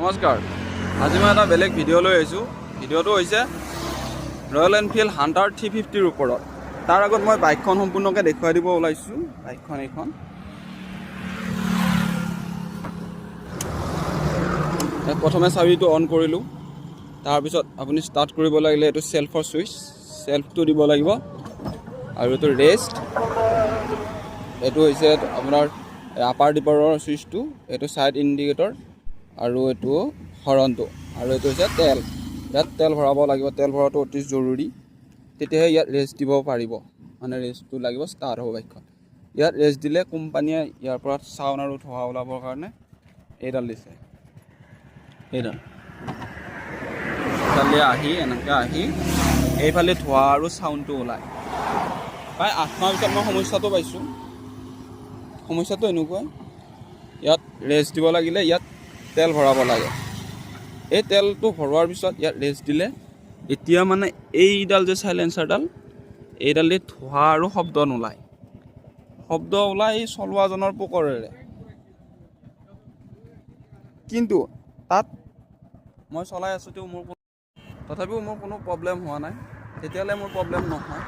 নমস্কাৰ। আজি মই এটা বেলেগ ভিডিঅ' লৈ আহিছোঁ। ভিডিঅ'টো হৈছে ৰয়েল এনফিল্ড হাণ্টাৰ 350ৰ ওপৰত। তাৰ আগত মই বাইকখন সম্পূৰ্ণকৈ দেখুৱাই দিব ওলাইছোঁ। বাইকখন এইখন প্ৰথমে চাবিটো অন কৰিলোঁ। তাৰপিছত আপুনি ষ্টাৰ্ট কৰিব লাগিলে এইটো চেল্ফৰ ছুইচ, চেল্ফটো দিব লাগিব। আৰু এইটো ৰেষ্ট, এইটো হৈছে আপোনাৰ আপাৰ ডিপাৰৰ ছুইচটো, এইটো ছাইড ইণ্ডিকেটৰ, আৰু এইটো হৰণটো, আৰু এইটো হৈছে তেল। ইয়াত তেল ভৰাব লাগিব। তেল ভৰোৱাটো অতি জৰুৰী, তেতিয়াহে ইয়াত ৰেষ্ট দিব পাৰিব। মানে ৰেষ্টটো লাগিব, ষ্টাৰ্ট হ'ব বাইকখন। ইয়াত ৰেষ্ট দিলে কোম্পানীয়ে ইয়াৰ পৰা চাউণ্ড আৰু ধোঁৱা ওলাবৰ কাৰণে এইডাল দিছে। এইডাল ইফালে আহি এনেকৈ আহি এইফালে ধোঁৱা আৰু চাউণ্ডটো ওলায়। প্ৰায় 8 মাহ পিছত মই সমস্যাটো পাইছোঁ। সমস্যাটো এনেকুৱাই, ইয়াত ৰেষ্ট দিব লাগিলে ইয়াত তেল ভৰাব লাগে। এই তেলটো ভৰোৱাৰ পিছত ইয়াত ৰেষ্ট দিলে এতিয়া মানে এইডাল যে চাইলেঞ্চাৰডাল, এইডাল দি ধোঁৱা আৰু শব্দ নোলায়। শব্দ ওলায় চলোৱাজনৰ পোকৰেৰে। কিন্তু তাত মই চলাই আছোঁ, তথাপিও মোৰ কোনো প্ৰব্লেম হোৱা নাই। তেতিয়াহ'লে মোৰ প্ৰব্লেম নহয়।